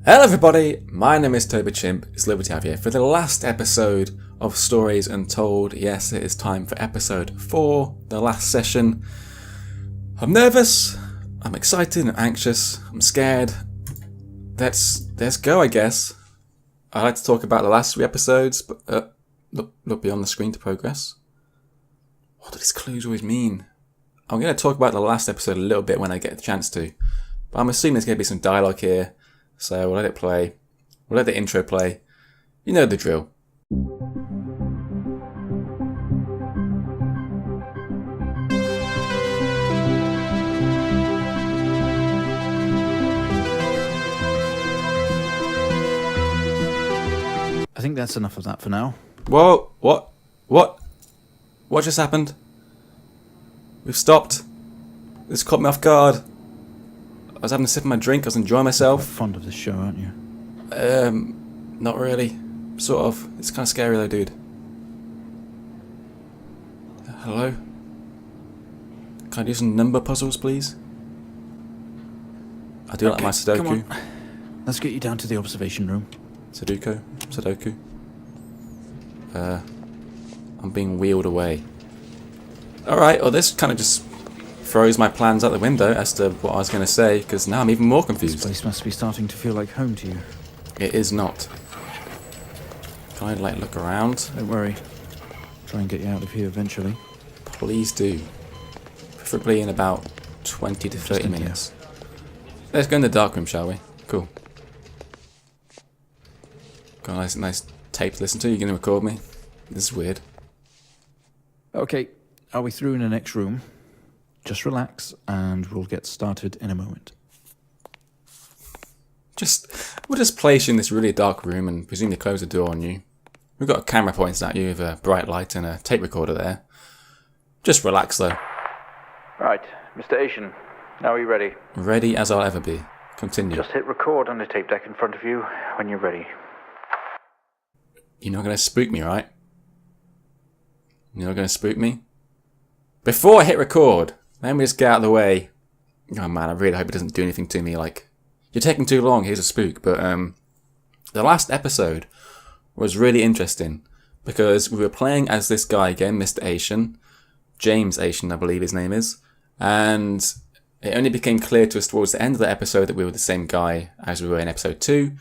Hello everybody, my name is Toby Chimp, it's lovely to have you here for the last episode of Stories Untold. Yes, it is time for episode 4, the last session. I'm nervous, I'm excited, I'm anxious, I'm scared. Let's go, I guess. I like to talk about the last 3 episodes, but look beyond the screen to progress. What do these clues always mean? I'm going to talk about the last episode a little bit when I get the chance to, but I'm assuming there's going to be some dialogue here. So we'll let it play. We'll let the intro play. You know the drill. I think that's enough of that for now. Whoa! What just happened? We've stopped. This caught me off guard. I was having a sip of my drink, I was enjoying myself. You're fond of this show, aren't you? Not really. Sort of. It's kind of scary though, dude. Hello? Can I do some number puzzles, please? I do like my Sudoku. Come on. Let's get you down to the observation room. Sudoku. I'm being wheeled away. Alright, well this kind of just throws my plans out the window as to what I was going to say, because now I'm even more confused. This place must be starting to feel like home to you. It is not. Can I, look around? Don't worry. Try and get you out of here eventually. Please do. Preferably in about 20 to 30 minutes. Let's go in the dark room, shall we? Cool. Got a nice tape to listen to. You're going to record me? This is weird. Okay, are we through in the next room? Just relax, and we'll get started in a moment. We'll just place you in this really dark room and presumably close the door on you. We've got a camera pointing at you with a bright light and a tape recorder there. Just relax, though. Right, Mr. Aition, now are you ready? Ready as I'll ever be. Continue. Just hit record on the tape deck in front of you when you're ready. You're not going to spook me, right? You're not going to spook me? Before I hit record, let me just get out of the way. Oh man, I really hope it doesn't do anything to me, like, you're taking too long, here's a spook. But the last episode was really interesting, because we were playing as this guy again, Mr. Aition, James Aition I believe his name is, and it only became clear to us towards the end of the episode that we were the same guy as we were in episode 2,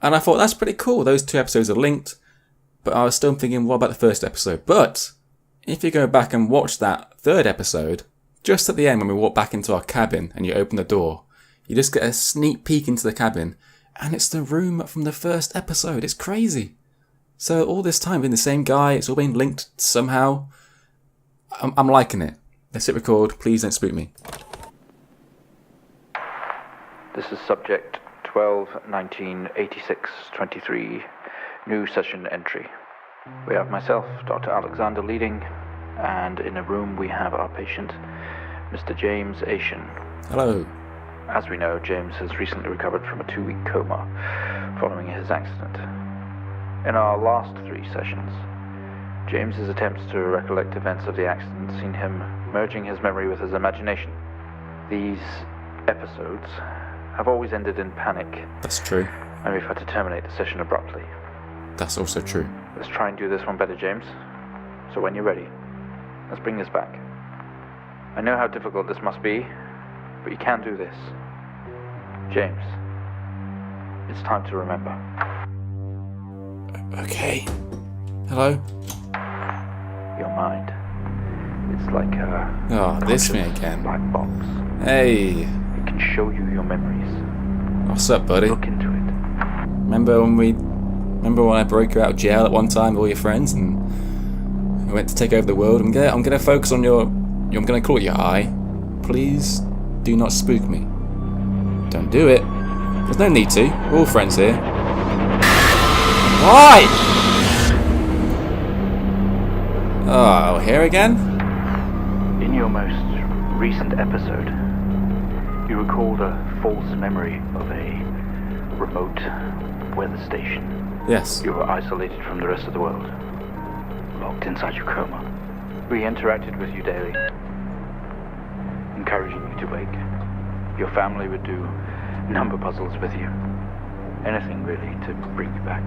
and I thought that's pretty cool, those 2 episodes are linked, but I was still thinking, what about the first episode? But if you go back and watch that 3rd episode, just at the end when we walk back into our cabin and you open the door, you just get a sneak peek into the cabin and it's the room from the 1st episode. It's crazy. So all this time being the same guy, it's all been linked somehow. I'm liking it. Let's hit record. Please don't spook me. This is subject 12-19-86-23, new session entry. We have myself, Dr. Alexander, leading, and in a room we have our patient, Mr. James Aition. Hello. As we know, James has recently recovered from a 2-week coma following his accident. In our last 3 sessions, James's attempts to recollect events of the accident seen him merging his memory with his imagination. These episodes have always ended in panic. That's true. And we've had to terminate the session abruptly. That's also true. Let's try and do this one better, James. So when you're ready, let's bring this back. I know how difficult this must be, but you can do this. James, it's time to remember. Okay. Hello? Your mind. It's like a... Oh, this me again. Black box. Hey. It can show you your memories. What's up, buddy? Look into it. Remember when I broke you out of jail at one time with all your friends and we went to take over the world? I'm gonna focus on I'm gonna call it your eye. Please do not spook me. Don't do it. There's no need to. We're all friends here. Why? Oh, here again? In your most recent episode, you recalled a false memory of a remote weather station. Yes. You were isolated from the rest of the world, locked inside your coma. We interacted with you daily, encouraging you to wake. Your family would do number puzzles with you. Anything, really, to bring you back.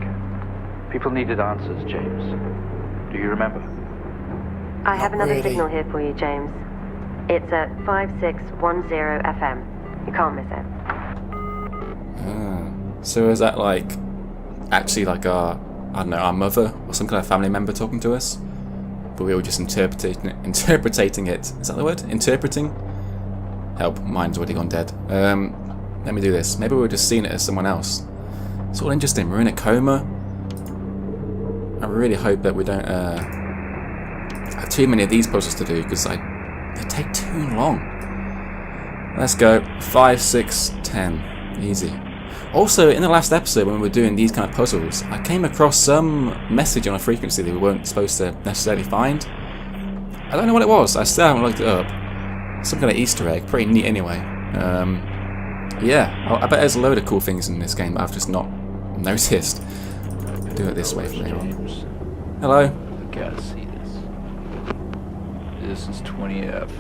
People needed answers, James. Do you remember? I have Not another really. signal here for you, James. It's at 5610 FM. You can't miss it. So is that like actually like our, I don't know, our mother or some kind of family member talking to us? But we were just interpreting it. Is that the word? Interpreting? Help, mine's already gone dead. Let me do this. Maybe we were just seeing it as someone else. It's all interesting. We're in a coma. I really hope that we don't have too many of these puzzles to do, because they take too long. Let's go. 5, 6, 10. Easy. Also, in the last episode, when we were doing these kind of puzzles, I came across some message on a frequency that we weren't supposed to necessarily find. I don't know what it was. I still haven't looked it up. Some kind of Easter egg. Pretty neat anyway. Yeah, I bet there's a load of cool things in this game that I've just not noticed. I'll do it this way from here on. James, Hello. you gotta see this. This is 20F.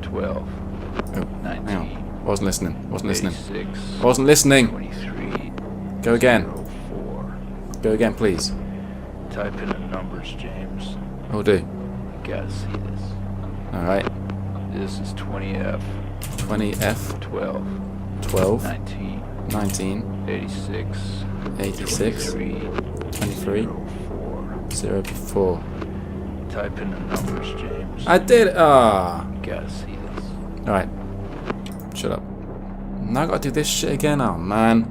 12. Oh, hang 19. on. Wasn't listening. 86. Wasn't listening. 23. Go again. 04. Go again, please. Type in the numbers, James. Will do. You gotta see this. Alright. This is 20F. 20F. 12. 12. 19. 19. 86. 86. 23. 23. 04. Type in the numbers, James. I did. Ah. You gotta see this. Alright. Shut up. Now I gotta do this shit again? Oh man.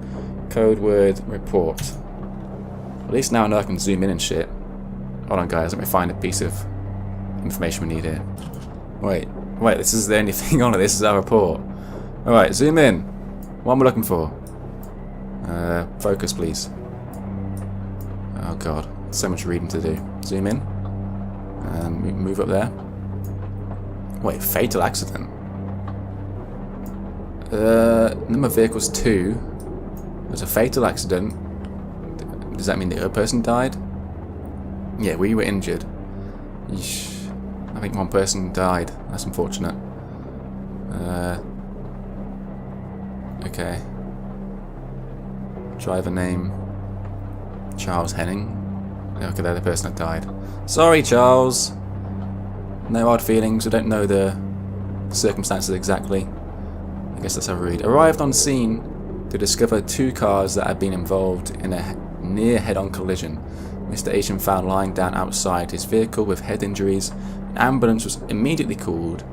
Code word report. At least now I know I can zoom in and shit. Hold on guys, let me find a piece of information we need here. Wait, this is the only thing on it. This is our report. Alright, zoom in. What am I looking for? Focus please. Oh god, so much reading to do. Zoom in. Move up there. Wait, fatal accident. Number of vehicles 2. There's a fatal accident. Does that mean the other person died? Yeah, we were injured. Yeesh. I think one person died. That's unfortunate. Okay. Driver name Charles Henning. Okay, they're the person that died. Sorry, Charles. No hard feelings. We don't know the circumstances exactly. I guess that's how we read. Arrived on scene to discover 2 cars that had been involved in a near head-on collision. Mr. Aition found lying down outside his vehicle with head injuries. An ambulance was immediately called.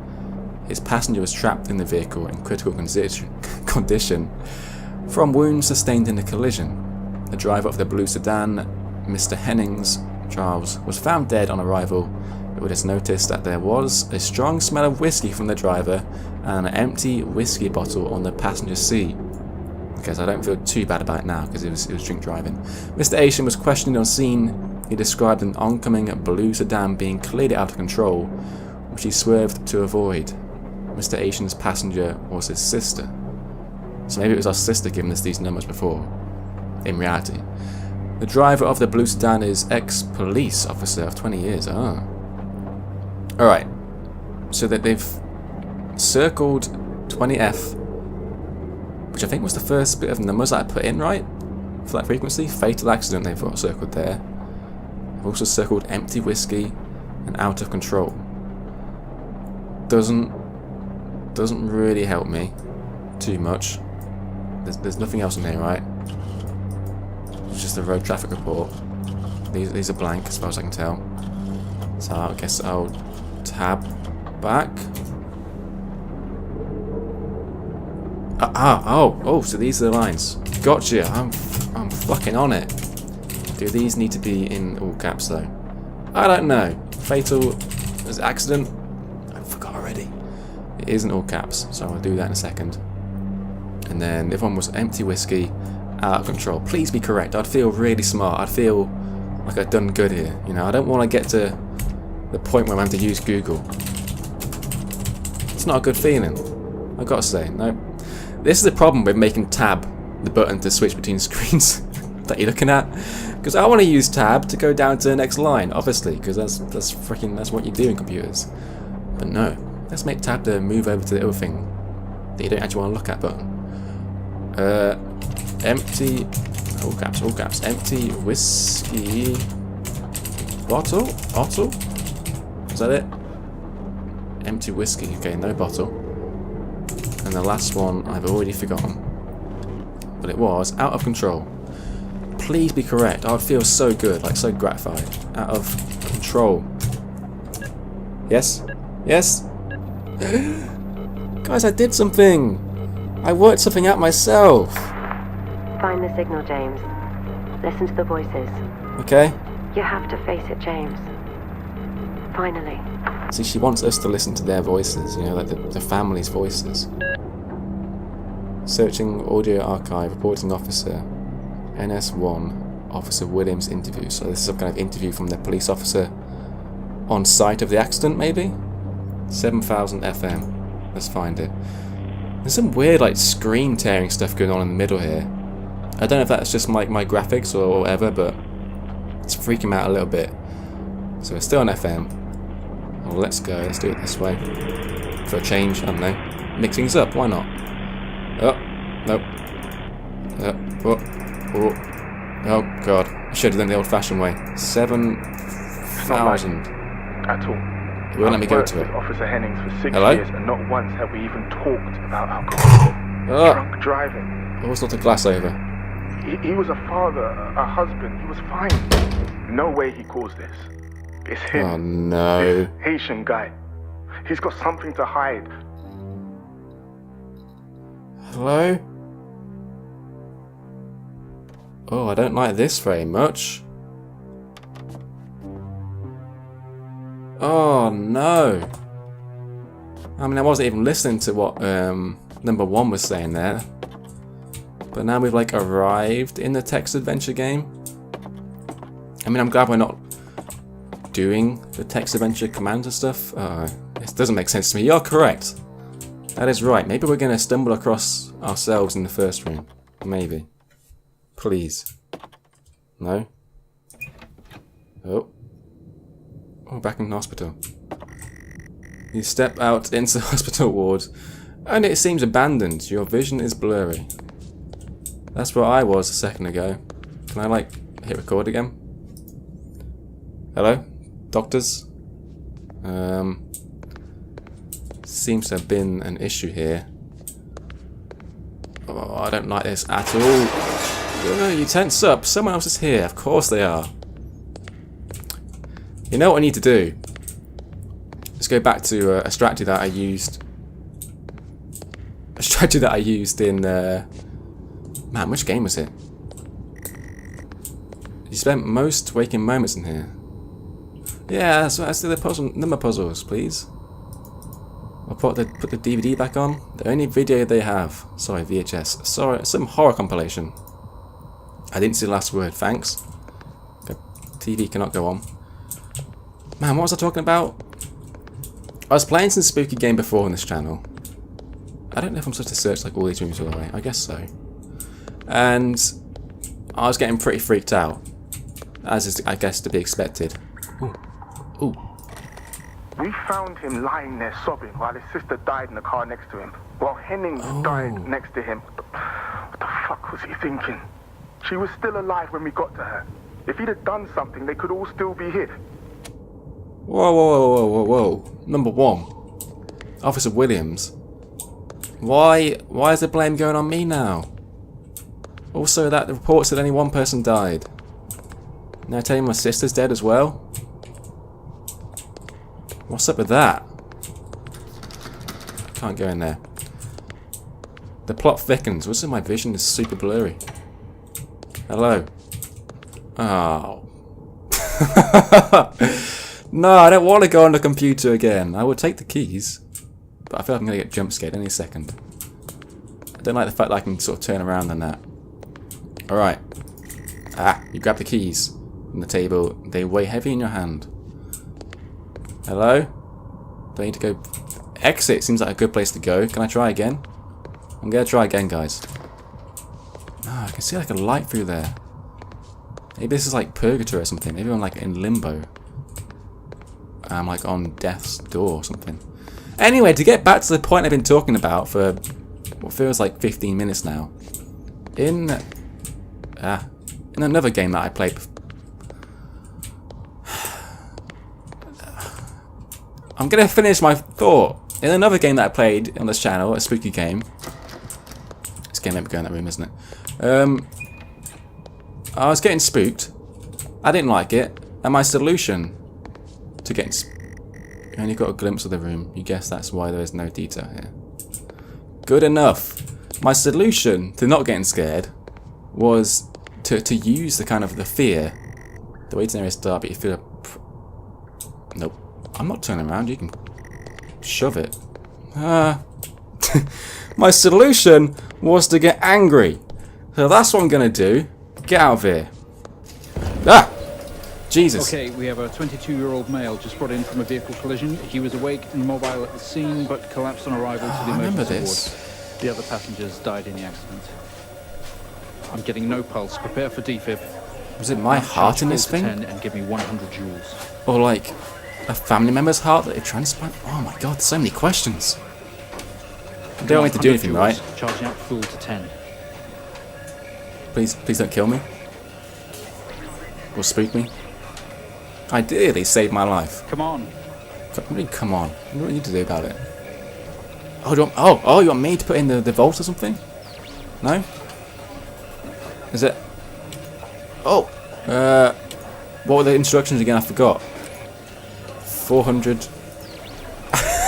His passenger was trapped in the vehicle in critical condition from wounds sustained in the collision. The driver of the blue sedan, Mr. Hennings, Charles, was found dead on arrival. It was noticed that there was a strong smell of whiskey from the driver and an empty whiskey bottle on the passenger seat. Okay, so I don't feel too bad about it now because it was drink driving. Mr. Aition was questioned on scene. He described an oncoming blue sedan being clearly out of control, which he swerved to avoid. Mr. Aition's passenger was his sister. So maybe it was our sister giving us these numbers before, in reality. The driver of the blue sedan is ex-police officer of 20 years. Ah. Alright. So that they've circled 20F, which I think was the first bit of numbers that I put in, right? For that frequency. Fatal accident they've got circled there. I've also circled empty whiskey and out of control. Doesn't really help me too much. There's nothing else in there, right? It's just a road traffic report. These are blank as far as I can tell. So I guess I'll tab back. Oh, so these are the lines. Gotcha. I'm fucking on it. Do these need to be in all caps though? I don't know. Fatal as accident. I forgot already. It is in all caps, so I'll do that in a second. And then if one was empty whiskey, out of control. Please be correct. I'd feel really smart. I'd feel like I've done good here. You know, I don't want to get to the point where I'm having to use Google. It's not a good feeling. I've got to say. No. This is the problem with making tab the button to switch between screens that you're looking at. Because I want to use tab to go down to the next line, obviously, because that's what you do in computers. But no. Let's make tab to move over to the other thing that you don't actually want to look at button. Empty... all caps. Empty whiskey... Bottle? Is that it? Empty whiskey. Okay, no bottle. And the last one I've already forgotten. But it was out of control. Please be correct. I would feel so good, like so gratified. Out of control. Yes? Yes? Guys, I did something! I worked something out myself! Find the signal, James. Listen to the voices. Okay? You have to face it, James. Finally. See, she wants us to listen to their voices, you know, like the family's voices. Searching audio archive, reporting officer, NS1, Officer Williams interview. So this is some kind of interview from the police officer on site of the accident, maybe? 7000 FM. Let's find it. There's some weird, like, screen tearing stuff going on in the middle here. I don't know if that's just my graphics or whatever, but it's freaking me out a little bit. So it's still on FM. Well, let's go. Let's do it this way. For a change, I don't know. Mix things up, why not? Oh, nope. Oh, God. I should have done the old-fashioned way. 7,000. At all. It won't let me go to it. Officer Hennings for 6 Hello? years, and not once have we even talked about alcohol. Drunk driving. Oh, it's not a glass over. He was a father, a husband. He was fine. No way he caused this. It's him. Oh, no. This Haitian guy. He's got something to hide. Hello? Oh, I don't like this very much. Oh, no. I mean, I wasn't even listening to what number 1 was saying there. But now we've, like, arrived in the text adventure game. I mean, I'm glad we're not doing the text adventure commands and stuff. This doesn't make sense to me. You're correct. That is right. Maybe we're going to stumble across ourselves in the first room. Maybe. Please. No? Oh. Oh, back in the hospital. You step out into the hospital ward, and it seems abandoned. Your vision is blurry. That's where I was a second ago. Can I, like, hit record again? Hello? Doctors? Seems to have been an issue here. Oh, I don't like this at all. Oh, you tense up. Someone else is here. Of course they are. You know what I need to do? Let's go back to a strategy that I used. A strategy that I used in... man, which game was it? You spent most waking moments in here. Yeah, that's what I do the puzzle, number puzzles, please. I'll put the DVD back on. The only video they have. Sorry, VHS. Sorry, some horror compilation. I didn't see the last word, thanks. The TV cannot go on. Man, what was I talking about? I was playing some spooky game before on this channel. I don't know if I'm supposed to search like all these rooms all the way. I guess so. And I was getting pretty freaked out. As is, I guess, to be expected. Ooh. Ooh. We found him lying there sobbing while his sister died in the car next to him. While Hennings died next to him. What the fuck was he thinking? She was still alive when we got to her. If he'd have done something, they could all still be here. Whoa, whoa, whoa, whoa, whoa. Number 1. Officer Williams. Why is the blame going on me now? Also, that the report said only one person died. Now tell you my sister's dead as well? What's up with that? Can't go in there. The plot thickens. What's in my vision is super blurry. Hello. Oh. No, I don't want to go on the computer again. I would take the keys. But I feel like I'm going to get jump scared any second. I don't like the fact that I can sort of turn around and that. Alright. Ah, you grab the keys from the table. They weigh heavy in your hand. Hello? Do I need to go... Exit seems like a good place to go. Can I try again? I'm going to try again, guys. Ah, I can see like a light through there. Maybe this is like purgatory or something. Maybe I'm like in limbo. I'm like on death's door or something. Anyway, to get back to the point I've been talking about for what feels like 15 minutes now. In in another game that I played. I'm gonna finish my thought. In another game that I played on this channel, a spooky game. This game made me go in that room, isn't it? I was getting spooked. I didn't like it. And my solution to getting you only got a glimpse of the room. You guess that's why there is no detail here. Good enough. My solution to not getting scared was to use the kind of the fear. The waiting area is dark, but you feel nope. I'm not turning around. You can shove it. My solution was to get angry. So that's what I'm gonna do. Get out of here. Ah! Jesus. Okay, we have a 22-year-old male just brought in from a vehicle collision. He was awake and mobile at the scene, but collapsed on arrival to the I remember emergency this. ward. The other passengers died in the accident. I'm getting no pulse. Prepare for defib. Was it my heart in this Charge thing? 10 and give me 100 joules. Or like a family member's heart that it transplanted? Oh my god, so many questions. I don't want me to do anything, right? Charging up full to 10. Please don't kill me. Or spook me. Ideally, save my life. Come on. What do you mean, come on? What do I need to do about it? Oh, you want me to put in the vault or something? No? Is it? Oh! What were the instructions again? I forgot. 400...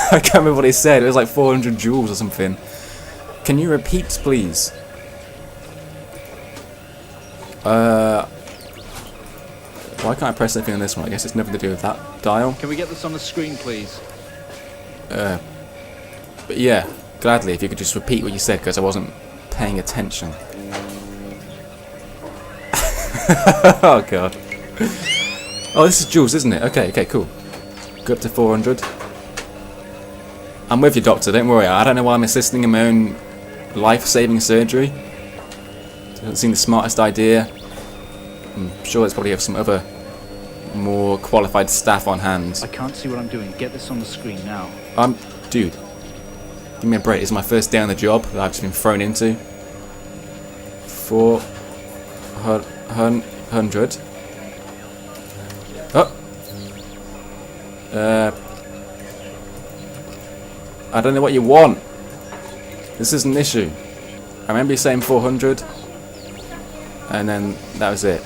I can't remember what he said. It was like 400 joules or something. Can you repeat, please? Why can't I press anything on this one? I guess it's nothing to do with that dial. Can we get this on the screen, please? But yeah, gladly if you could just repeat what you said because I wasn't paying attention. Oh god. Oh, this is joules, isn't it? Okay, cool. Go up to 400. I'm with you, doctor, don't worry. I don't know why I'm assisting in my own life-saving surgery. Doesn't seem the smartest idea. I'm sure there's probably some other more qualified staff on hand. I can't see what I'm doing. Get this on the screen now. Dude, give me a break. This is my first day on the job that I've just been thrown into. 400. Oh. I don't know what you want. This is an issue. I remember you saying 400. And then that was it.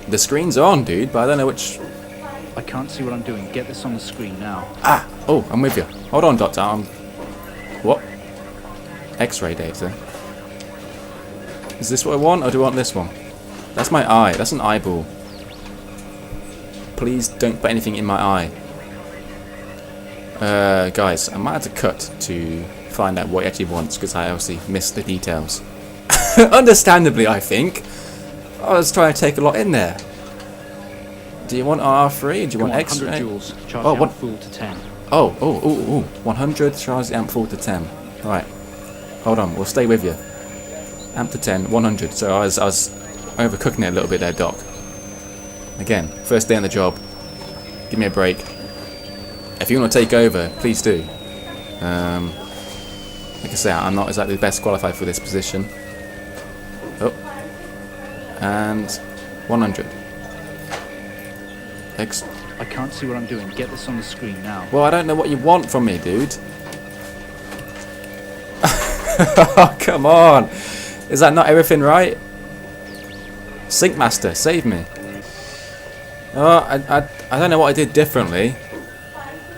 The screen's on, dude, but I don't know which... I can't see what I'm doing. Get this on the screen now. Ah! Oh, I'm with you. Hold on, Doctor. What? X-ray data. Is this what I want, or do I want this one? That's my eye. That's an eyeball. Please don't put anything in my eye. Guys, I might have to cut to find out what he actually wants, because I obviously missed the details. Understandably, I think. I was trying to take a lot in there. Do you want R3? Do you want X-ray? 100 joules. Charge Oh, the what? amp full to 10. Oh, 100, charge the amp full to 10. Right. Hold on, we'll stay with you. Amp to 10, 100. So I was overcooking it a little bit there, Doc. Again, first day on the job. Give me a break. If you want to take over, please do. Like I say, I'm not exactly the best qualified for this position. Oh. And 100. X. I can't see what I'm doing. Get this on the screen now. Well, I don't know what you want from me, dude. Oh, come on. Is that not everything right? Sync Master, save me. Oh, I don't know what I did differently.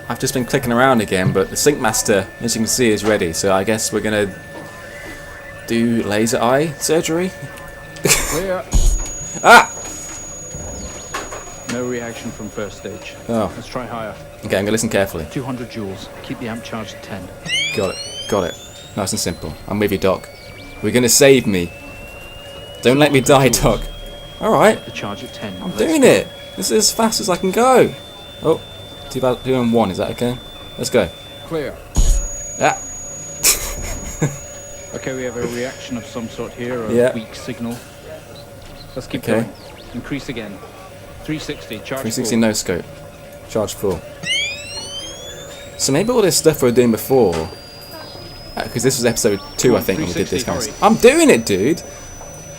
I've just been clicking around again, but the Sync Master, as you can see, is ready. So I guess we're going to do laser eye surgery. Clear. Ah! No reaction from first stage. Oh. Let's try higher. Okay, I'm going to listen carefully. 200 joules. Keep the amp charged at 10. Got it. Nice and simple. I'm with you, Doc. We're going to save me. Don't let me die, Doc. Alright. The charge at 10. I'm doing it. This is as fast as I can go. Oh, 201. Is that okay? Let's go. Clear. Ah. Okay, we have a reaction of some sort here, a Yeah. weak signal. Let's keep Okay. going. Increase again. 360, charge 360 full. no scope. Charge full. So maybe all this stuff we were doing before, because this was episode 2, I think, when we did this 360, kind of hurry. stuff. I'm doing it, dude.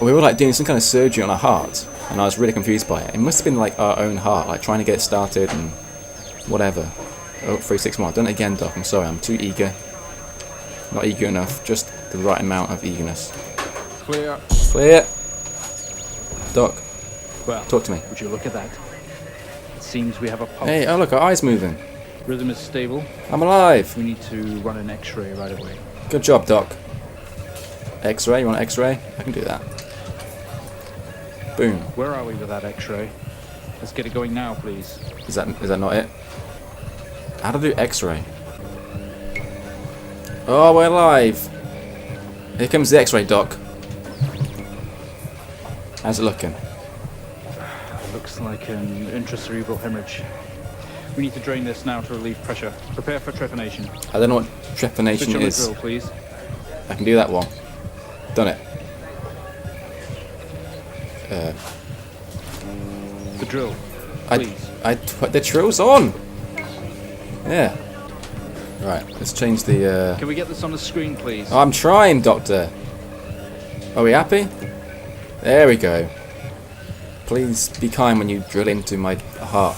we were like doing some kind of surgery on our heart, and I was really confused by it. It must have been like our own heart, like trying to get it started and whatever. Oh, 361. I've done it again, Doc. I'm sorry, I'm too eager. Not eager enough, just the right amount of eagerness. Clear. Clear. Doc, Well, talk to me. would you look at that? It seems we have a pulse. Hey, oh look, our eye's moving. Rhythm is stable. I'm alive. We need to run an X-ray right away. Good job, Doc. X-ray, you want X-ray? I can do that. Boom. Where are we with that X-ray? Let's get it going now, please. Is that not it? How to do X-ray? Oh, we're alive. Here comes the X-ray, Doc. How's it looking? It looks like an intracerebral hemorrhage. We need to drain this now to relieve pressure. Prepare for trepanation. I don't know what trepanation Switch on the is. drill, please. I can do that one. Done it. The drill, please. The drill's on. Yeah. Right. Let's change the. Can we get this on the screen, please? I'm trying, Doctor. Are we happy? There we go. Please be kind when you drill into my heart.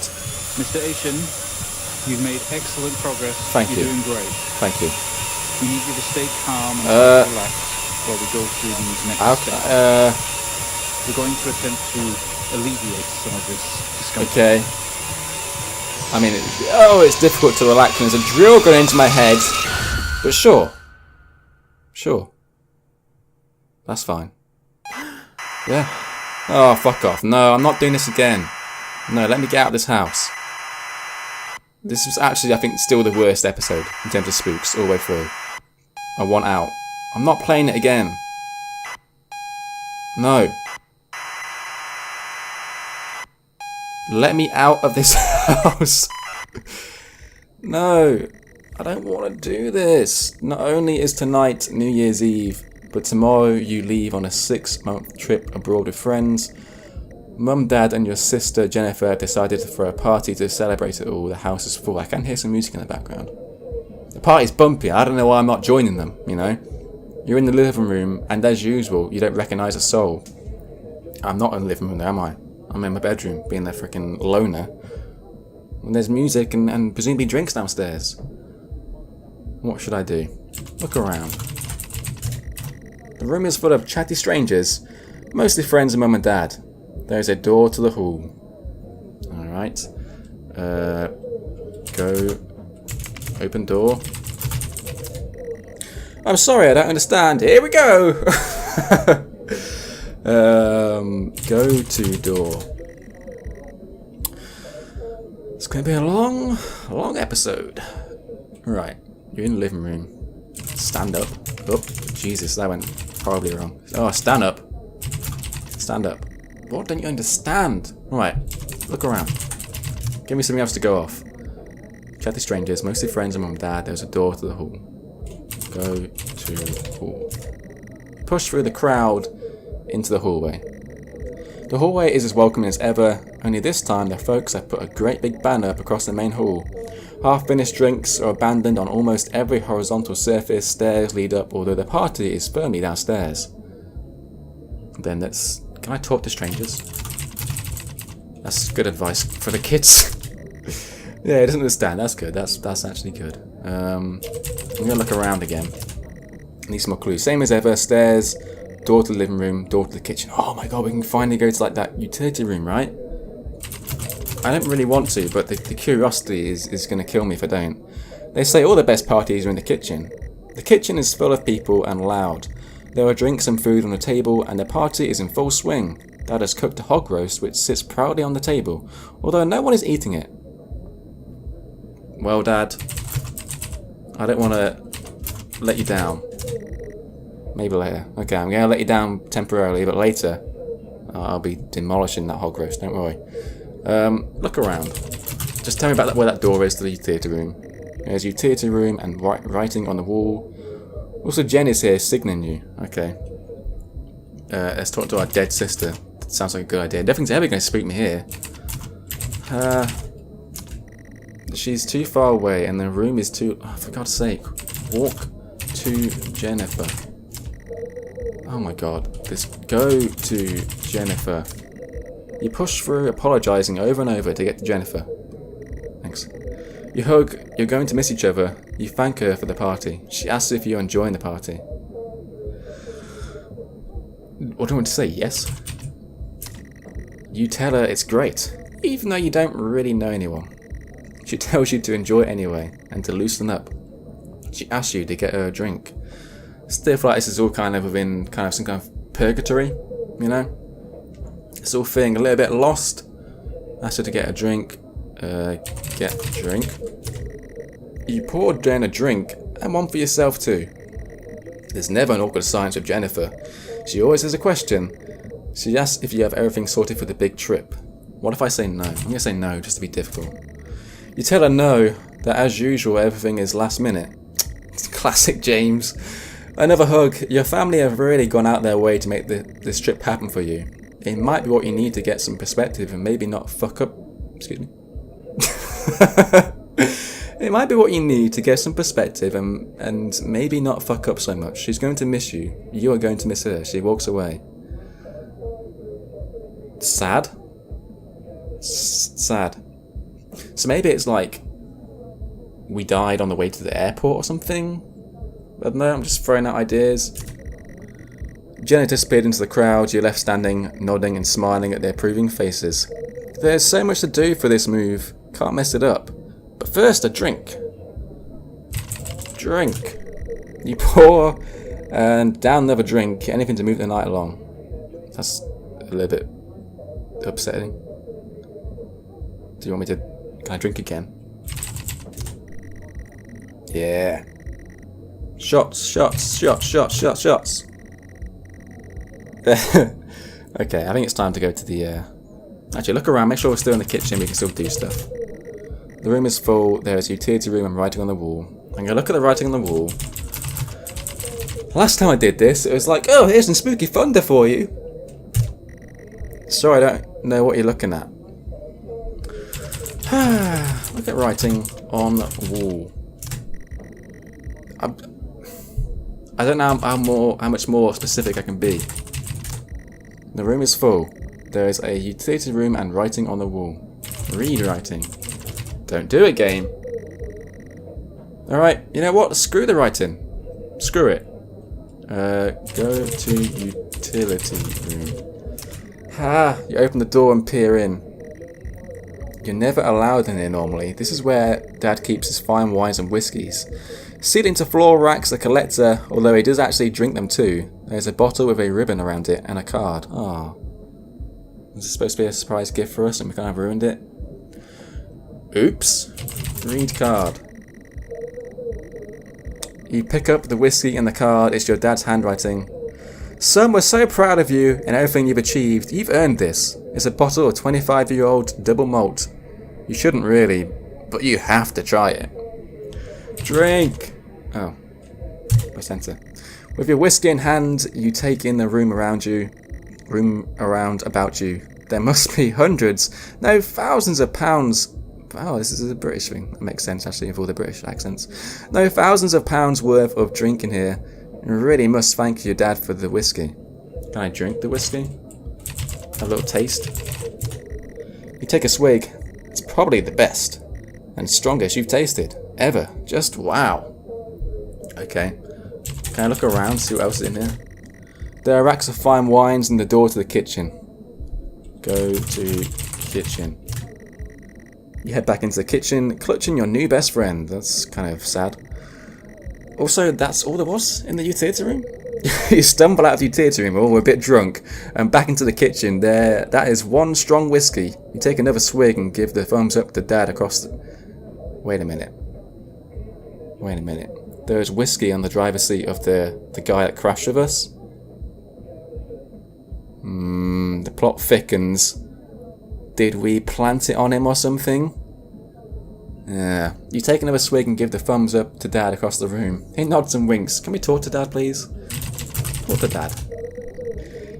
Mr. Aition, you've made excellent progress. Thank You're you. doing great. Thank you. We need you to stay calm and relax while we go through these next steps. We're going to attempt to alleviate some of this discomfort. Okay. I mean, it's difficult to relax when there's a drill going into my head. But sure. Sure. That's fine. Yeah. Oh, fuck off. No, I'm not doing this again. No, let me get out of this house. This was actually, I think, still the worst episode in terms of spooks all the way through. I want out. I'm not playing it again. No. Let me out of this house. No. I don't want to do this. Not only is tonight New Year's Eve, but tomorrow you leave on a 6-month trip abroad with friends. Mum, Dad and your sister Jennifer have decided to throw a party to celebrate it all. The house is full. I can hear some music in the background. The party's bumpy. I don't know why I'm not joining them, you know. You're in the living room and as usual you don't recognise a soul. I'm not in the living room there, am I? I'm in my bedroom being the freaking loner. And there's music and presumably drinks downstairs. What should I do? Look around. The room is full of chatty strangers, mostly friends of Mum and Dad. There's a door to the hall. Alright. Go. Open door. I'm sorry, I don't understand. Here we go! Go to door. It's going to be a long episode. Right. You're in the living room. Stand up. Oh, Jesus, that went horribly wrong. Oh, stand up. Stand up. What don't you understand? Right, look around. Give me something else to go off. Chatty strangers, mostly friends and Mum and Dad. There's a door to the hall. Go to hall. Push through the crowd into the hallway. The hallway is as welcoming as ever, only this time the folks have put a great big banner up across the main hall. Half-finished drinks are abandoned on almost every horizontal surface. Stairs lead up, although the party is firmly downstairs. Then let's... Can I talk to strangers? That's good advice for the kids. Yeah, he doesn't understand. That's good. That's actually good. I'm gonna look around again. Need some more clues. Same as ever. Stairs, door to the living room, door to the kitchen. Oh my god, we can finally go to like that utility room, right? I don't really want to, but the curiosity is going to kill me if I don't. They say all the best parties are in the kitchen. The kitchen is full of people and loud. There are drinks and food on the table, and the party is in full swing. Dad has cooked a hog roast which sits proudly on the table, although no one is eating it. Well, Dad, I don't want to let you down. Maybe later. Okay, I'm going to let you down temporarily, but later I'll be demolishing that hog roast, don't worry. Look around. Just tell me about where that door is to the utility room. There's a utility room and writing on the wall. Also, Jen is here signaling you. Okay. Let's talk to our dead sister. That sounds like a good idea. Nothing's ever going to spook me here. She's too far away and the room is too... Oh, for God's sake. Walk to Jennifer. Oh my god. Just go to Jennifer. You push through apologising over and over to get to Jennifer. Thanks. You hug, you're going to miss each other. You thank her for the party. She asks if you're enjoying the party. What do you want to say? Yes? You tell her it's great, even though you don't really know anyone. She tells you to enjoy it anyway, and to loosen up. She asks you to get her a drink. Still feel like this is all kind of within kind of some kind of purgatory, you know? It's all feeling a little bit lost. Asks her to get a drink. Get a drink. You pour Jen a drink, and one for yourself too. There's never an awkward silence with Jennifer. She always has a question. She asks if you have everything sorted for the big trip. What if I say no? I'm going to say no, just to be difficult. You tell her no, that as usual everything is last minute. It's classic James. Another hug. Your family have really gone out their way to make this trip happen for you. It might be what you need to get some perspective and maybe not fuck up. Excuse me. It might be what you need to get some perspective and maybe not fuck up so much. She's going to miss you. You are going to miss her. She walks away. Sad? Sad. So maybe it's like we died on the way to the airport or something? I don't know, I'm just throwing out ideas. Jenna disappeared into the crowd. You're left standing, nodding and smiling at their approving faces. There's so much to do for this move. Can't mess it up. But first, a drink. Drink. You pour and down another drink. Anything to move the night along. That's a little bit upsetting. Do you want me to... Can I drink again? Yeah. Shots, shots, shots, shots, shots, shots. Okay, I think it's time to go to the... Actually, look around. Make sure we're still in the kitchen. We can still do stuff. The room is full. There is a utility room and writing on the wall. I'm going to look at the writing on the wall. Last time I did this, it was like, oh, here's some spooky thunder for you. Sorry, I don't know what you're looking at. Look at writing on the wall. I don't know how much more specific I can be. The room is full. There is a utility room and writing on the wall. Read writing. Don't do it, game. Alright, you know what? Screw the writing. Screw it. Go to utility room. You open the door and peer in. You're never allowed in here normally. This is where Dad keeps his fine wines and whiskies. Sealed into floor racks, a collector, although he does actually drink them too. There's a bottle with a ribbon around it and a card. Ah. Was this supposed to be a surprise gift for us and we kind of ruined it? Oops. Read card. You pick up the whiskey and the card. It's your dad's handwriting. Son, we're so proud of you and everything you've achieved. You've earned this. It's a bottle of 25-year-old double malt. You shouldn't really, but you have to try it. Drink! Oh. Press enter. With your whiskey in hand, you take in the room around about you. There must be hundreds, no thousands of pounds. Oh, this is a British thing. That makes sense, actually, with all the British accents. No thousands of pounds worth of drink in here. You really must thank your dad for the whiskey. Can I drink the whiskey? Have a little taste. You take a swig. It's probably the best and strongest you've tasted ever. Just wow. Okay. Can I look around, see what else is in here? There are racks of fine wines and the door to the kitchen. Go to kitchen. You head back into the kitchen, clutching your new best friend. That's kind of sad. Also, that's all there was in the utility room? You stumble out of the utility room, all a bit drunk, and back into the kitchen. There, that is one strong whiskey. You take another swig and give the thumbs up to Dad across the... Wait a minute. Wait a minute. There is whiskey on the driver's seat of the guy that crashed with us. The plot thickens. Did we plant it on him or something? Yeah. You take another swig and give the thumbs up to Dad across the room. He nods and winks. Can we talk to Dad, please? Talk to Dad.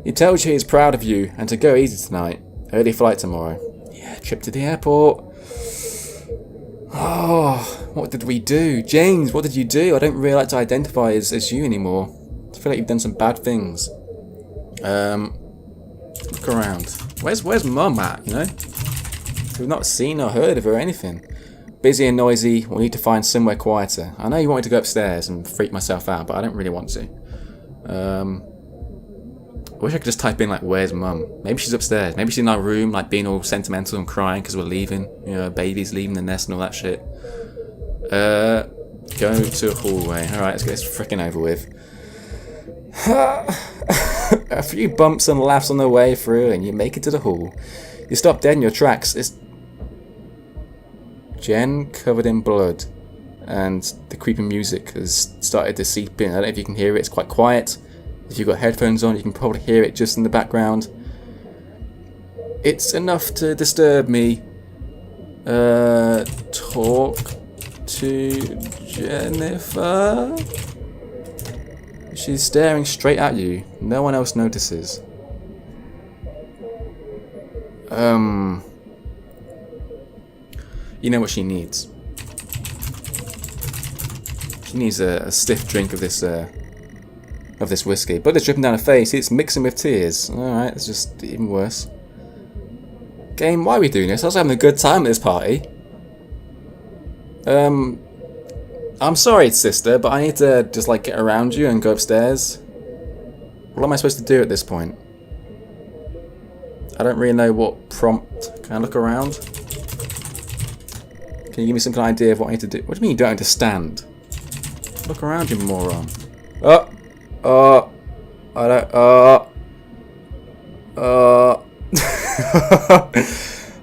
He tells you he's proud of you and to go easy tonight. Early flight tomorrow. Yeah, trip to the airport. Oh, what did we do? James, what did you do? I don't really like to identify as you anymore. feel like you've done some bad things. Look around. Where's Mum at, you know? We've not seen or heard of her or anything. Busy and noisy, we'll need to find somewhere quieter. I know you want me to go upstairs and freak myself out, but I don't really want to. I wish I could just type in, like, where's Mum? Maybe she's upstairs. Maybe she's in our room, like, being all sentimental and crying because we're leaving. You know, baby's leaving the nest and all that shit. Go to a hallway. Alright, let's get this frickin' over with. A few bumps and laughs on the way through and you make it to the hall. You stop dead in your tracks. It's Jen covered in blood. And the creepy music has started to seep in. I don't know if you can hear it. It's quite quiet. If you've got headphones on, you can probably hear it just in the background. It's enough to disturb me. Talk to Jennifer. She's staring straight at you. No one else notices. You know what she needs. She needs a stiff drink of this whiskey. Blood is dripping down her face. It's mixing with tears. Alright, it's just even worse. Game, why are we doing this? I was having a good time at this party. I'm sorry, sister, but I need to just, like, get around you and go upstairs. What am I supposed to do at this point? I don't really know what prompt. Can I look around? Can you give me some kind of idea of what I need to do? What do you mean you don't understand? Look around, you moron. I don't,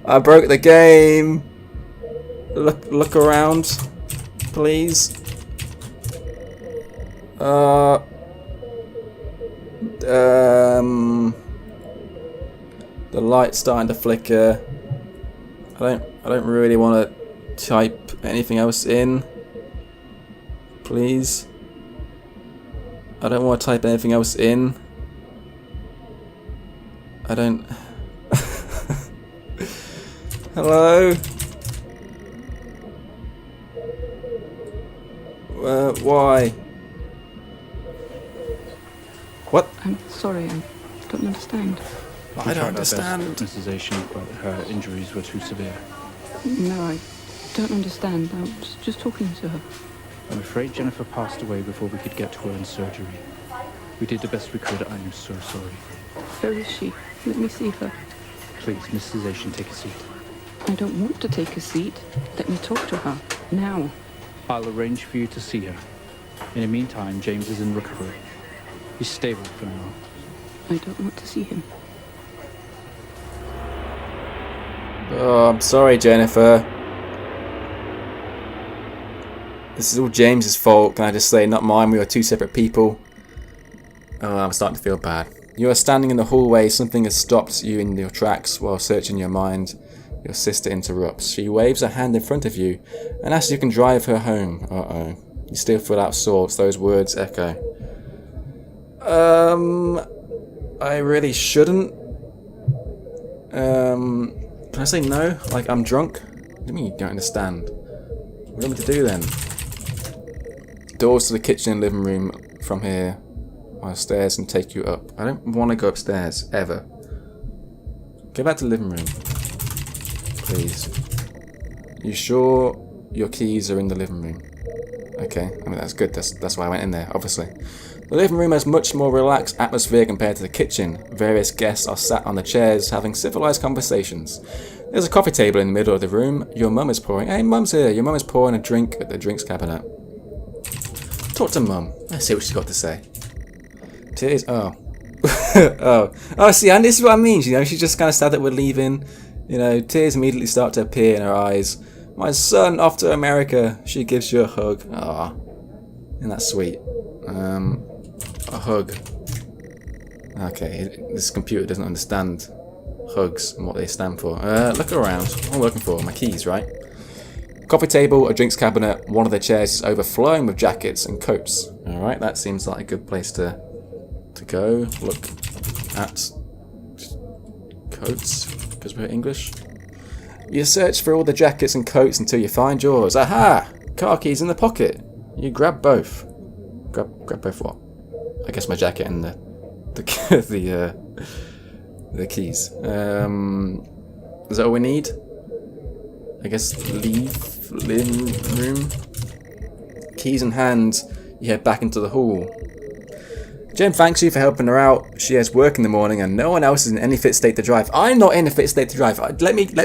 I broke the game. Look around, please. The light's starting to flicker. I don't really want to type anything else in. Please. I don't want to type anything else in. I don't... Hello? Why? What? I'm sorry, I don't understand. I don't understand. Mrs. Aition, but her injuries were too severe. No, I don't understand. I was just talking to her. I'm afraid Jennifer passed away before we could get to her in surgery. We did the best we could. I'm so sorry. Where is she? Let me see her. Please, Mrs. Aition, take a seat. I don't want to take a seat. Let me talk to her. Now. I'll arrange for you to see her. In the meantime, James is in recovery. He's stable for now. I don't want to see him. Oh, I'm sorry, Jennifer. This is all James's fault, can I just say, not mine. We are two separate people. Oh, I'm starting to feel bad. You are standing in the hallway. Something has stopped you in your tracks while searching your mind. Your sister interrupts. She waves a hand in front of you and asks if you can drive her home. Uh-oh. You still feel out of sorts. Those words echo. I really shouldn't. Can I say no? Like, I'm drunk? What do you mean you don't understand? What do you want me to do then? Doors to the kitchen and living room from here. Or stairs and take you up. I don't want to go upstairs, ever. Go back to the living room. Please. You sure your keys are in the living room? Okay, I mean that's good. That's why I went in there, obviously. The living room has much more relaxed atmosphere compared to the kitchen. Various guests are sat on the chairs having civilized conversations. There's a coffee table in the middle of the room. Your mum is pouring... Hey, Mum's here. Your mum is pouring a drink at the drinks cabinet. Talk to Mum. Let's see what she's got to say. Tears... Oh. Oh, see, and this is what I mean. You know, she's just kind of sad that we're leaving. You know, tears immediately start to appear in her eyes. My son, off to America. She gives you a hug. Ah, isn't that sweet? A hug. Okay, this computer doesn't understand hugs and what they stand for. Look around. What am I looking for? My keys, right? Coffee table, a drinks cabinet. One of the chairs is overflowing with jackets and coats. Alright, that seems like a good place to go. Look at coats, because we're English. You search for all the jackets and coats until you find yours. Aha! Car keys in the pocket. You grab both. Grab both what? I guess my jacket and the keys. Is that all we need? I guess leave living room. Keys in hand, you head back into the hall. Jen thanks you for helping her out. She has work in the morning and no one else is in any fit state to drive. I'm not in a fit state to drive. Let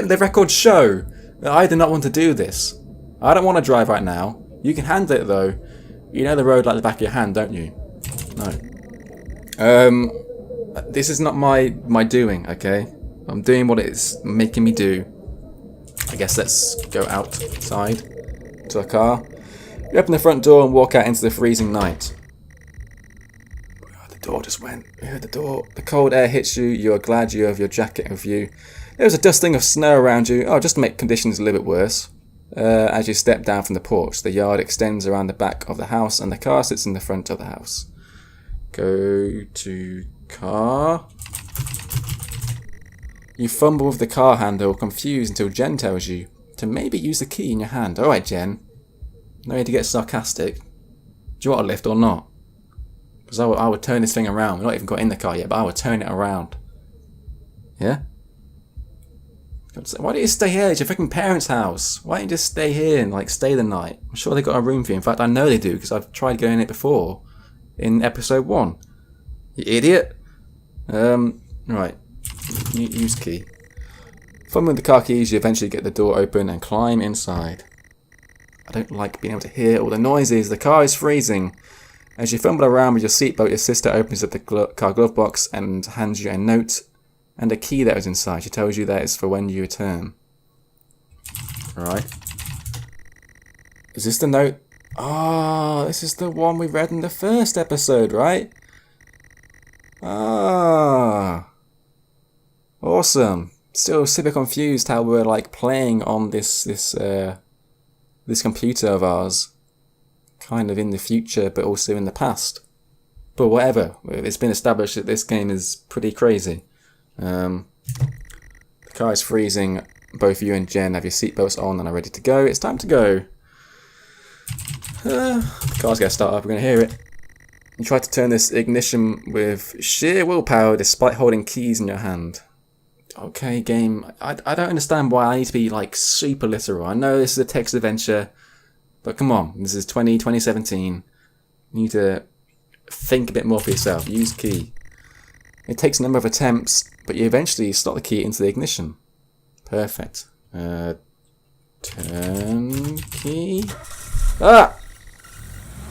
the record show that I do not want to do this. I don't want to drive right now. You can handle it though. You know the road like the back of your hand, don't you? No. This is not my doing, okay? I'm doing what it's making me do. I guess let's go outside to a car. You open the front door and walk out into the freezing night. The door just went. You heard the door. The cold air hits you. You are glad you have your jacket with you. There is a dusting of snow around you. Oh, just to make conditions a little bit worse. As you step down from the porch, the yard extends around the back of the house and the car sits in the front of the house. Go to car. You fumble with the car handle, confused until Jen tells you to maybe use the key in your hand. Alright, Jen. No need to get sarcastic. Do you want a lift or not? Because I would turn this thing around. We've not even got in the car yet, but I would turn it around. Yeah? Why don't you stay here? It's your freaking parents' house. Why don't you just stay here and like stay the night? I'm sure they got a room for you. In fact, I know they do because I've tried going in it before. In episode 1. You idiot. Right. Use key. Fumbling with the car keys, you eventually get the door open and climb inside. I don't like being able to hear all the noises. The car is freezing. As you fumble around with your seatbelt, your sister opens up the car glove box and hands you a note and a key that was inside. She tells you that it's for when you return. Alright. Is this the note? Ah, this is the one we read in the first episode, right? Ah. Awesome. Still super confused how we're like playing on this computer of ours. Kind of in the future, but also in the past. But whatever. It's been established that this game is pretty crazy. The car is freezing. Both you and Jen have your seatbelts on and are ready to go. It's time to go. The car's going to start up. We're going to hear it. You try to turn this ignition with sheer willpower despite holding keys in your hand. Okay, game. I don't understand why I need to be like super literal. I know this is a text adventure, but come on. This is 2017. You need to think a bit more for yourself. Use key. It takes a number of attempts, but you eventually slot the key into the ignition. Perfect. Turn key. Ah!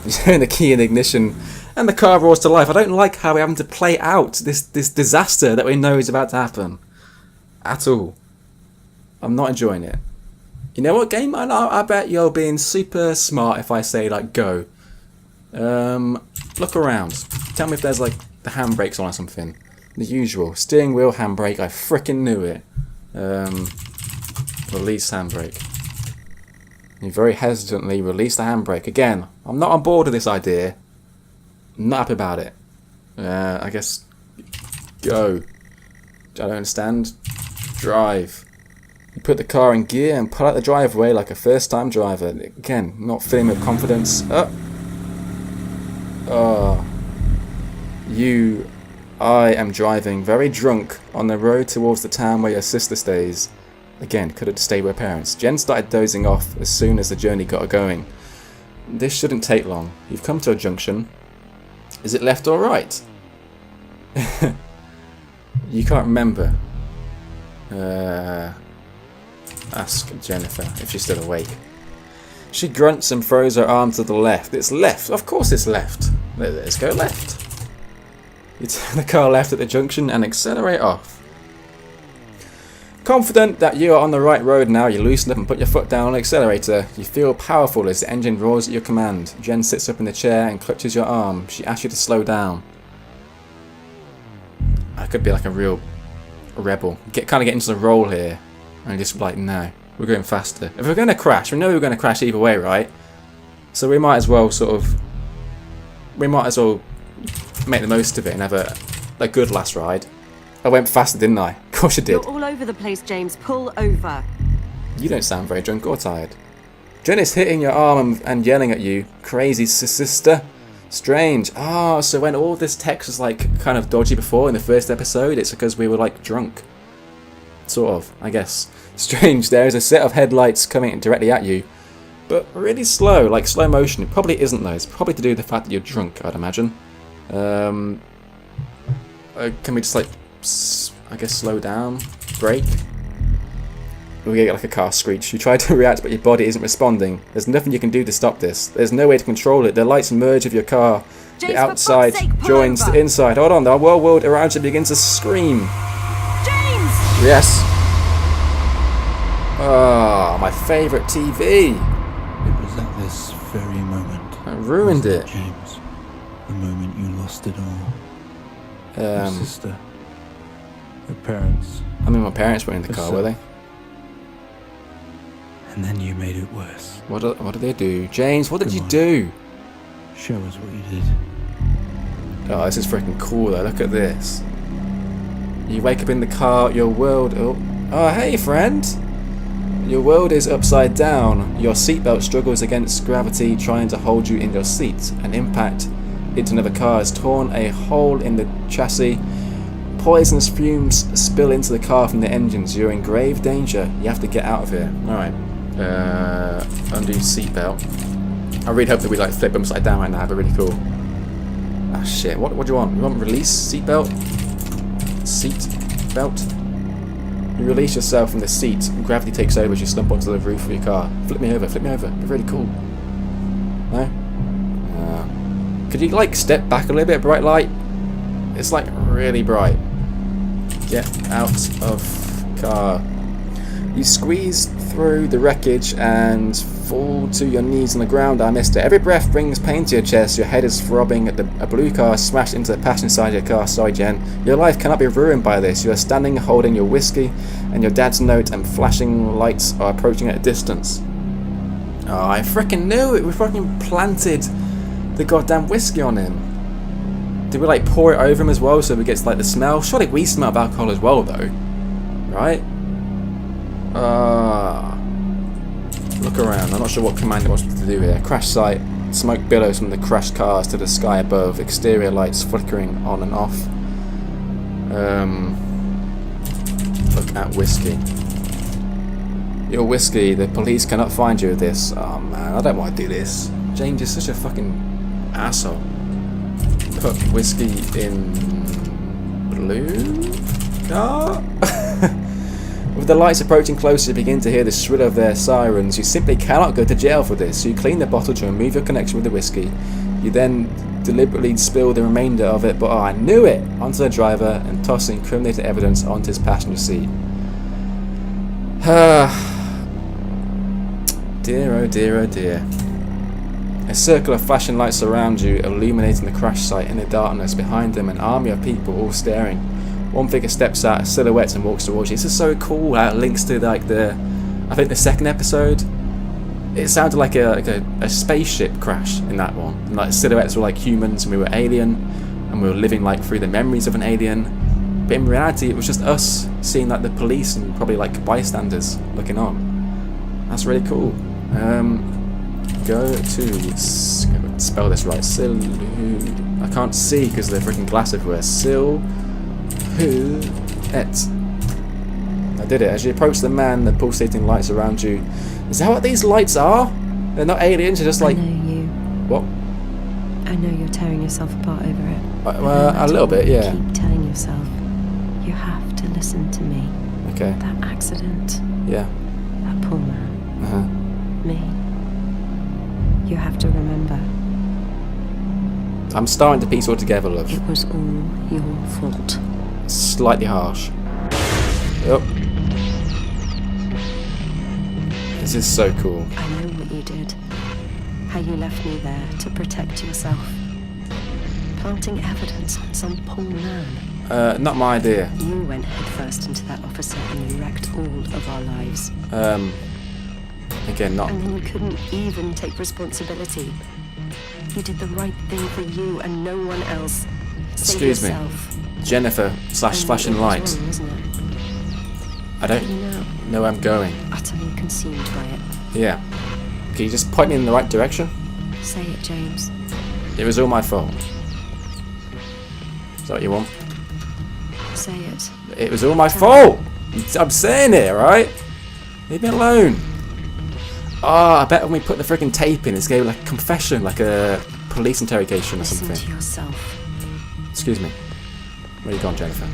You turn the key in the ignition, and the car roars to life. I don't like how we're having to play out this disaster that we know is about to happen. At all. I'm not enjoying it. You know what, game? I bet you're being super smart if I say, like, go. Look around. Tell me if there's, like, the handbrakes on or something. The usual. Steering wheel, handbrake. I frickin' knew it. Release handbrake. You very hesitantly release the handbrake. Again, I'm not on board with this idea. I'm not happy about it. I guess... Go. I don't understand. Drive. You put the car in gear and pull out the driveway like a first-time driver. Again, not filling with confidence. I am driving very drunk on the road towards the town where your sister stays. Again, could have stayed with her parents. Jen started dozing off as soon as the journey got her going. This shouldn't take long. You've come to a junction. Is it left or right? You can't remember. Ask Jennifer if she's still awake. She grunts and throws her arm to the left. It's left. Of course it's left. Let's go left. You turn the car left at the junction and accelerate off. Confident that you are on the right road now, you loosen up and put your foot down on the accelerator. You feel powerful as the engine roars at your command. Jen sits up in the chair and clutches your arm. She asks you to slow down. I could be like a real rebel. Kind of get into the role here. And just like, no, we're going faster. If we're going to crash, we know we're going to crash either way, right? So we might as well make the most of it and have a good last ride. I went faster, didn't I? Of course I did. You're all over the place, James. Pull over. You don't sound very drunk or tired. Jen is hitting your arm and yelling at you. Crazy sister. Strange. Oh, so when all this text was like kind of dodgy before in the first episode, it's because we were like drunk. Sort of, I guess. Strange, there is a set of headlights coming directly at you, but really slow, like slow motion. It probably isn't though, it's probably to do with the fact that you're drunk, I'd imagine. Can we just like, I guess slow down, brake? We get like a car screech. You try to react but your body isn't responding. There's nothing you can do to stop this. There's no way to control it. The lights merge with your car. James, the outside for fuck's sake, pull joins over. the inside. Hold on, the whole world around you begins to scream. James! Yes. Oh, my favourite TV. It was at this very moment. I ruined wasn't it. James. The moment you lost it all. Your sister. Your parents. I mean, my parents were in the Yes, car, sir. were they? And then you made it worse. What did they do? James, what did Come you on. do? Show us what you did. Oh, this is freaking cool though. Look at this. You wake up in the car, your world... Oh, hey, friend! Your world is upside down. Your seatbelt struggles against gravity, trying to hold you in your seat. An impact into another car has torn a hole in the chassis. Poisonous fumes spill into the car from the engines. You're in grave danger. You have to get out of here. Alright. Undo seatbelt. I really hope that we like flip them upside down right now. That'd be really cool. Ah, shit. What do you want? You want release seatbelt? Seatbelt? You release yourself from the seat and gravity takes over as you slump onto the roof of your car. Flip me over. It'd be really cool. No? Could you like step back a little bit, bright light? It's like really bright. Get out of car. You squeeze through the wreckage and fall to your knees on the ground. I missed it. Every breath brings pain to your chest. Your head is throbbing. A blue car smashed into the passenger side of your car. Sorry, Jen. Your life cannot be ruined by this. You are standing holding your whiskey and your dad's note, and flashing lights are approaching at a distance. Oh, I freaking knew it. We fucking planted the goddamn whiskey on him. Did we like pour it over him as well so he gets like the smell? Surely we smell of alcohol as well though. Right? Look around. I'm not sure what Commander wants me to do here. Crash site. Smoke billows from the crashed cars to the sky above. Exterior lights flickering on and off. Look at whiskey. Your whiskey. The police cannot find you with this. Oh man, I don't want to do this. James is such a fucking asshole. Put whiskey in blue car? With the lights approaching closer, you begin to hear the shrill of their sirens. You simply cannot go to jail for this. So you clean the bottle to remove your connection with the whiskey. You then deliberately spill the remainder of it, but I knew it, onto the driver and toss the incriminating evidence onto his passenger seat. Dear, oh dear, oh dear. A circle of flashing lights surround you, illuminating the crash site. In the darkness behind them, an army of people all staring. One figure steps out, a silhouette, and walks towards you. This is so cool how it links to like I think the second episode. It sounded like a spaceship crash in that one. And like silhouettes were like humans and we were alien, and we were living like through the memories of an alien. But in reality, it was just us seeing like the police and probably like bystanders looking on. That's really cool. Go to spell this right. I can't see because of the freaking glass everywhere. I did it. As you approach the man, the pulsating lights around you. Is that what these lights are? They're not aliens. They're just like. I know you. What? I know you're tearing yourself apart over it. A little bit, yeah. Keep telling yourself you have to listen to me. Okay. That accident. Yeah. That poor man. Uh-huh. Me. You have to remember. I'm starting to piece all together, love. It was all your fault. Slightly harsh. Yep. This is so cool. I know what you did. How you left me there to protect yourself. Planting evidence on some poor man. Not my idea. You went headfirst into that officer and you wrecked all of our lives. Again, not. And then you couldn't even take responsibility. You did the right thing for you and no one else. Save Excuse me. yourself. Jennifer / flashing lights. Wrong, wasn't it? I don't know where I'm going. Utterly consumed by it. Yeah. Can you just point me in the right direction? Say it, James. It was all my fault. Is that what you want? Say it. It was all my fault! I'm saying it, alright? Leave me alone. Oh, I bet when we put the freaking tape in, it's going to be like a confession, like a police interrogation or Listen something. to yourself. Excuse me. Where you gone, Jennifer?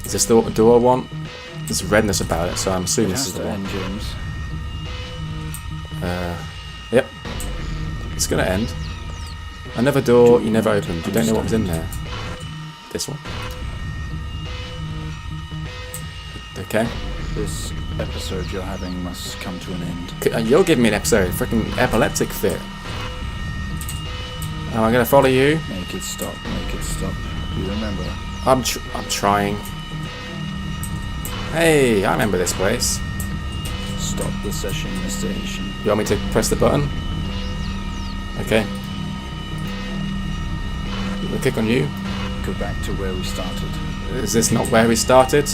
Is this the door I want? There's redness about it, so I'm assuming this is the one. James. Yep. It's gonna end. Another door you never opened. You don't know what was in there. This one. Okay. This episode you're having must come to an end. You're giving me an episode. Freaking epileptic fit. Am I gonna follow you? Make it stop. Make it stop. You remember? I'm trying. Hey, I remember this place. Stop the session, Mr. Aition. You want me to press the button? Okay. We'll click on you. Go back to where we started. Is this not where we started?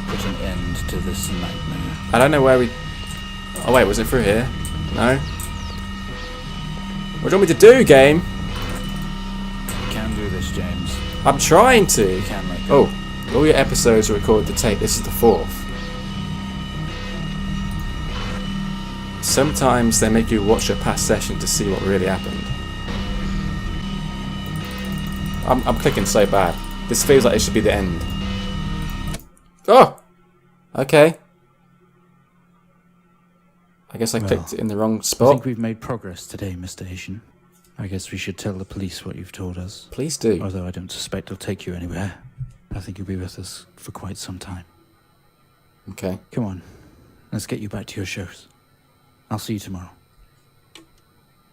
Put an end to this nightmare. I don't know where we... Oh wait, was it through here? No? What do you want me to do, game? You can do this, James. I'm trying to. You can let go. Oh, all your episodes are recorded to tape. This is the 4th. Sometimes they make you watch a past session to see what really happened. I'm clicking so bad. This feels like it should be the end. Oh! Okay. I guess I clicked in the wrong I spot. think we've made progress today, Mr. Aition. I guess we should tell the police what you've told us. Please do. Although I don't suspect they'll take you anywhere. I think you'll be with us for quite some time. Okay. Come on. Let's get you back to your shows. I'll see you tomorrow.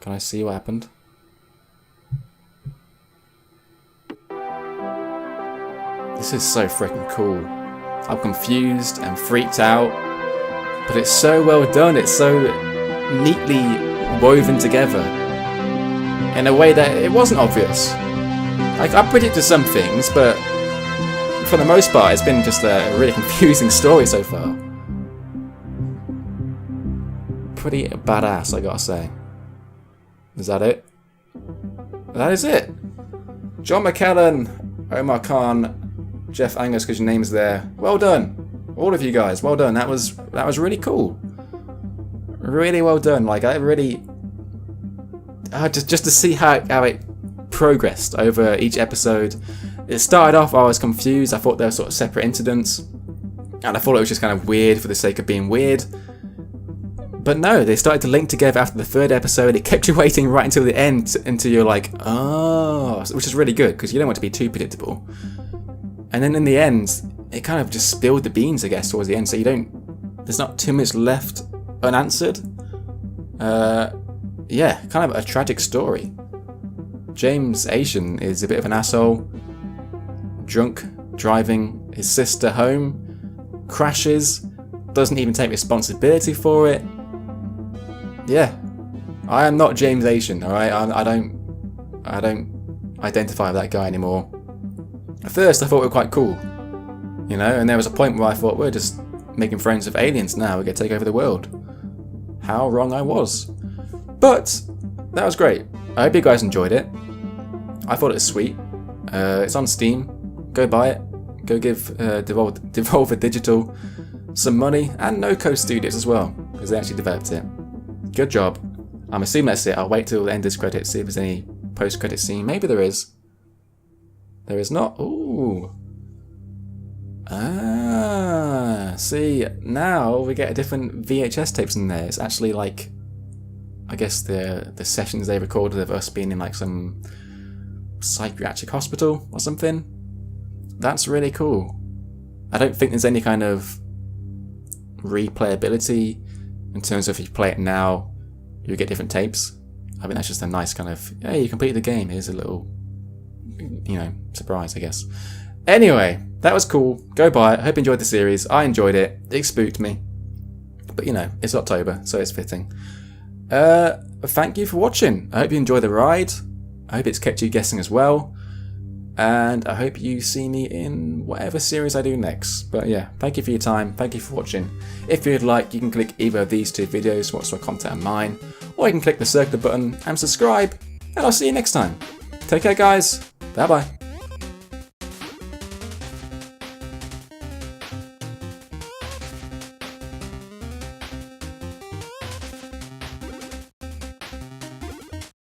Can I see what happened? This is so freaking cool. I'm confused and freaked out, but it's so well done. It's so neatly woven together in a way that it wasn't obvious. Like, I predicted some things, but for the most part, it's been just a really confusing story so far. Pretty badass, I gotta say. Is that it? That is it. John McKellen, Omar Khan, Jeff Angus, because your name's there. Well done, all of you guys. Well done. That was really cool. Really well done. Like, I really just to see how it progressed over each episode. It started off, I was confused. I thought they were sort of separate incidents, and I thought it was just kind of weird for the sake of being weird. But no, they started to link together after the 3rd episode. It kept you waiting right until the end, until you're like, oh, which is really good, because you don't want to be too predictable. And then in the end, it kind of just spilled the beans, I guess, towards the end, so there's not too much left unanswered. Yeah, kind of a tragic story. James Aition is a bit of an asshole. Drunk, driving his sister home, crashes, doesn't even take responsibility for it. Yeah, I am not James Aition, alright? I don't identify with that guy anymore. At first I thought we were quite cool, you know, and there was a point where I thought we're just making friends with aliens now, we're going to take over the world. How wrong I was. But that was great. I hope you guys enjoyed it. I thought it was sweet. It's on Steam. Go buy it. Go give Devolver Digital some money, and NoCo Studios as well, because they actually developed it. Good job. I'm assuming that's it. I'll wait till the end of this credits, see if there's any post-credit scene. Maybe there is. There is not. Ooh. Ah. See, now we get a different VHS tapes in there. It's actually like, I guess the sessions they recorded of us being in like some psychiatric hospital or something. That's really cool. I don't think there's any kind of replayability in terms of if you play it now, you get different tapes. I think that's just a nice kind of, hey, you completed the game, here's a little, you know, surprise, I guess. Anyway, that was cool. Go buy it. I hope you enjoyed the series. I enjoyed it. It spooked me. But, you know, it's October, so it's fitting. Thank you for watching. I hope you enjoyed the ride. I hope it's kept you guessing as well. and I hope you see me in whatever series I do next. But yeah, thank you for your time, thank you for watching. If you'd like, you can click either of these 2 videos to watch some content of mine, or you can click the circular button and subscribe, and I'll see you next time. Take care guys, bye bye.